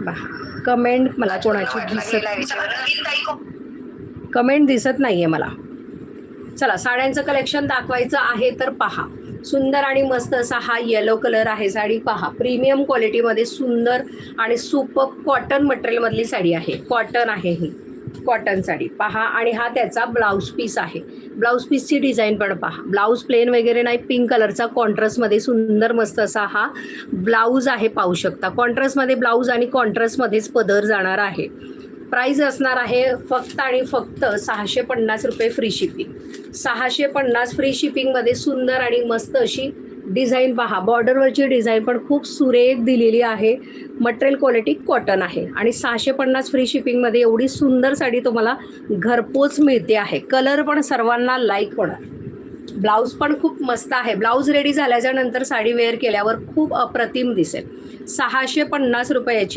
पहा कमेंट मला कोणाची कमेंट दिसत नाहीये मला. चला साड्यांचं कलेक्शन दाखवायचं आहे तर पहा. सुंदर आणि मस्त असा हा येलो कलर आहे. साडी पहा प्रीमियम क्वालिटीमध्ये सुंदर आणि सुपर कॉटन मटेरियलमधली साडी आहे. कॉटन आहे ही कॉटन साडी पहा. आणि हा त्याचा ब्लाऊज पीस आहे. ब्लाऊज पीसची डिझाईन पण पहा. ब्लाऊज प्लेन वगैरे नाही, पिंक कलरचा कॉन्ट्रास्टमध्ये सुंदर मस्त असा हा ब्लाऊज आहे. पाहू शकता कॉन्ट्रास्टमध्ये ब्लाऊज आणि कॉन्ट्रास्टमध्येच पदर जाणार आहे. प्राईज असणार आहे फक्त आणि फक्त 650 रुपये फ्री शिपिंग. 650 फ्री शिपिंगमध्ये सुंदर आणि मस्त अशी डिझाईन पहा. बॉर्डरवरची डिझाईन पण खूप सुरेख दिलेली आहे. मटेरियल क्वालिटी कॉटन आहे आणि 650 फ्री शिपिंगमध्ये एवढी सुंदर साडी तुम्हाला घरपोच मिळते आहे. कलर पण सर्वांना लाईक होणार. ब्लाऊज पण खूप मस्त आहे. ब्लाऊज रेडी झाल्याच्या नंतर साडी वेअर केल्यावर खूप अप्रतिम दिसेल. 650 रुपयाची